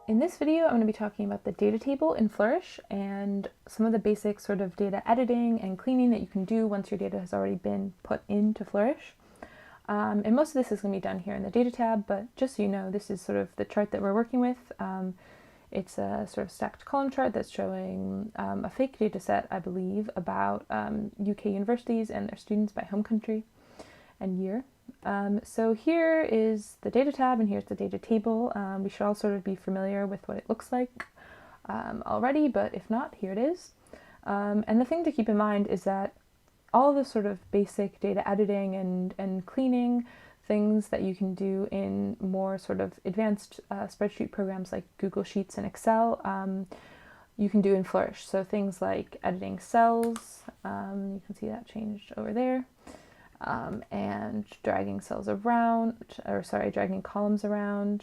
In this video, I'm going to be talking about the data table in Flourish and some of the basic sort of data editing and cleaning that you can do once your data has already been put into Flourish. And most of this is going to be done here in the data tab, but just so you know, this is sort of the chart that we're working with. It's a sort of stacked column chart that's showing a fake data set, I believe, about UK universities and their students by home country and year. So here is the data tab and here's the data table. We should all sort of be familiar with what it looks like already, but if not, here it is. And the thing to keep in mind is that all the sort of basic data editing and cleaning things that you can do in more sort of advanced spreadsheet programs like Google Sheets and Excel, you can do in Flourish. So things like editing cells, you can see that changed over there. And dragging cells around, dragging columns around,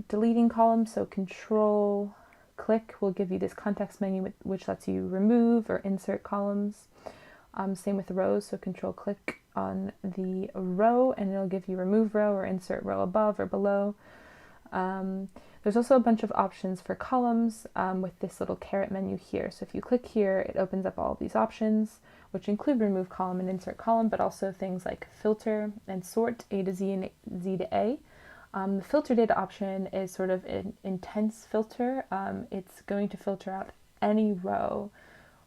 deleting columns, so Control click will give you this context menu which lets you remove or insert columns. Same with rows, so Control click on the row and it'll give you remove row or insert row above or below. There's also a bunch of options for columns with this little caret menu here. So if you click here, it opens up all of these options, which include remove column and insert column, but also things like filter and sort A to Z and Z to A. The filter data option is sort of an intense filter. It's going to filter out any row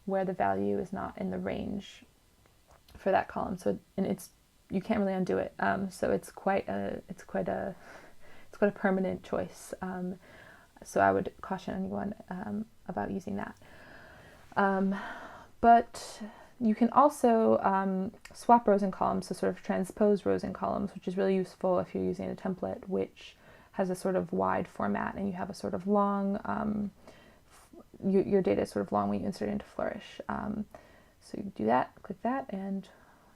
where the value is not in the range for that column. So, and you can't really undo it. So it's quite a permanent choice. So I would caution anyone about using that. But you can also swap rows and columns, so sort of transpose rows and columns, which is really useful if you're using a template which has a sort of wide format and you have a sort of long, your data is sort of long when you insert it into Flourish. So you do that, click that, and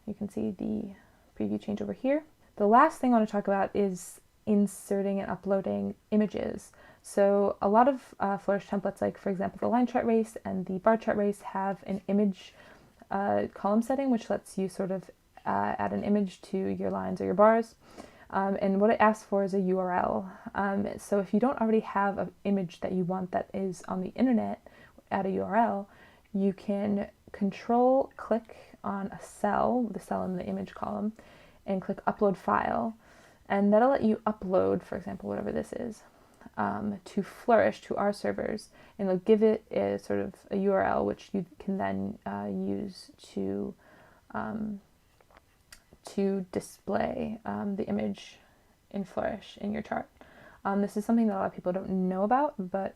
you can see the preview change over here. The last thing I want to talk about is inserting and uploading images. So a lot of Flourish templates, like for example the line chart race and the bar chart race, have an image column setting which lets you sort of add an image to your lines or your bars. And what it asks for is a URL. So if you don't already have an image that you want that is on the internet at a URL, you can Control click on a cell, the cell in the image column, and click upload file. And that'll let you upload, for example, whatever this is, to Flourish, to our servers, and it'll give it a sort of a URL which you can then use to display the image in Flourish in your chart. This is something that a lot of people don't know about, but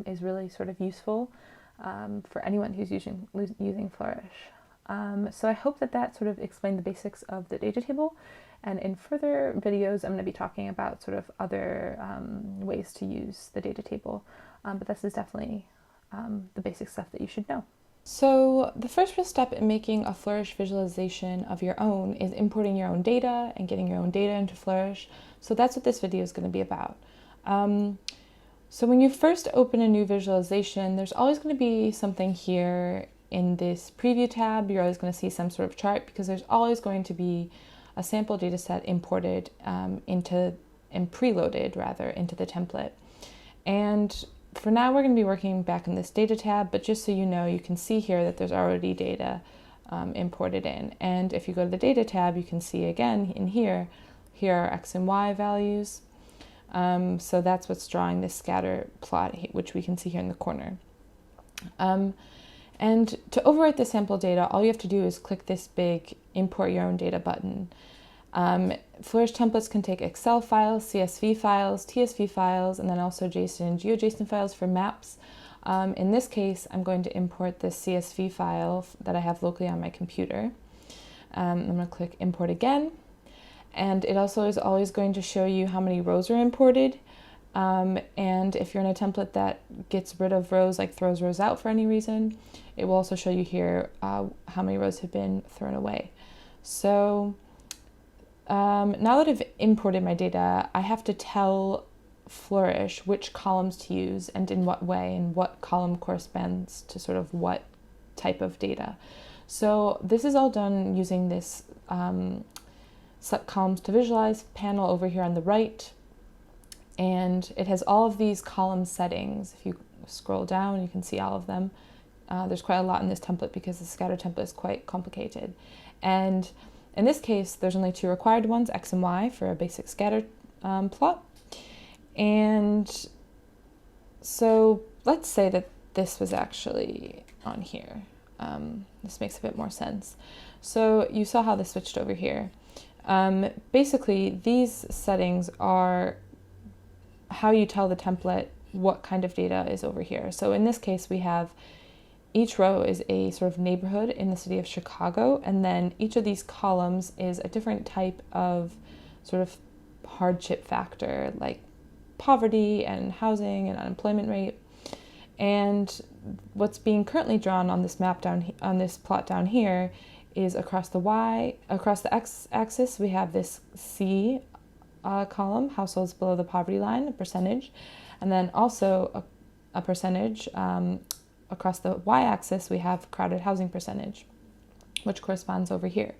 is really sort of useful for anyone who's using Flourish. So I hope that sort of explained the basics of the data table. And in further videos, I'm going to be talking about sort of other ways to use the data table. But this is definitely the basic stuff that you should know. So the first real step in making a Flourish visualization of your own is importing your own data and getting your own data into Flourish. So that's what this video is going to be about. So when you first open a new visualization, there's always going to be something here in this preview tab. You're always going to see some sort of chart because there's always going to be a sample data set imported and preloaded rather into the template. And for now we're going to be working back in this data tab, but just so you know, you can see here that there's already data imported in. And if you go to the data tab, you can see again in here are X and Y values. So that's what's drawing this scatter plot, which we can see here in the corner. And to overwrite the sample data, all you have to do is click this big Import Your Own Data button. Flourish templates can take Excel files, CSV files, TSV files, and then also JSON and GeoJSON files for maps. In this case, I'm going to import this CSV file that I have locally on my computer. I'm going to click Import again. And it also is always going to show you how many rows are imported. And if you're in a template that gets rid of rows, like throws rows out for any reason, it will also show you here how many rows have been thrown away. So now that I've imported my data, I have to tell Flourish which columns to use and in what way, and what column corresponds to sort of what type of data. So this is all done using this Select columns to visualize panel over here on the right, and it has all of these column settings. If you scroll down, you can see all of them. There's quite a lot in this template because the scatter template is quite complicated. And in this case, there's only 2 required ones, X and Y, for a basic scatter plot. And so let's say that this was actually on here. This makes a bit more sense. So you saw how this switched over here. Basically, these settings are how you tell the template what kind of data is over here. So in this case, we have each row is a sort of neighborhood in the city of Chicago, and then each of these columns is a different type of sort of hardship factor, like poverty and housing and unemployment rate. And what's being currently drawn on this map on this plot down here is across the x-axis, we have this C column, households below the poverty line, a percentage, and then also a percentage. Across the y-axis, we have crowded housing percentage, which corresponds over here.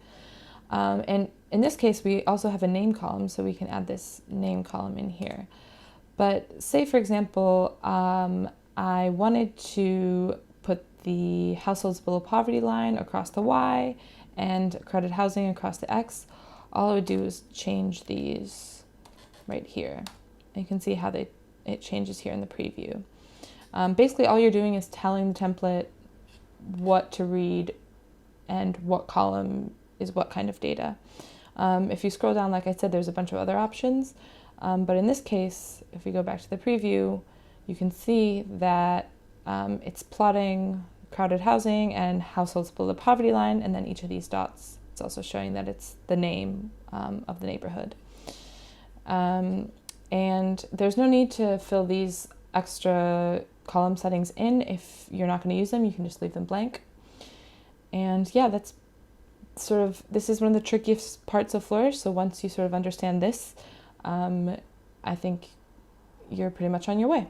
And in this case, we also have a name column, so we can add this name column in here. But say, for example, I wanted to put the households below poverty line across the Y and crowded housing across the X. All I would do is change these right here. And you can see how it changes here in the preview. Basically, all you're doing is telling the template what to read and what column is what kind of data. If you scroll down, like I said, there's a bunch of other options. But in this case, if we go back to the preview, you can see that it's plotting crowded housing and households below the poverty line, and then each of these dots, it's also showing that it's the name of the neighborhood. And there's no need to fill these extra column settings in. If you're not going to use them, you can just leave them blank. And yeah, that's this is one of the trickiest parts of Flourish. So once you sort of understand this, I think you're pretty much on your way.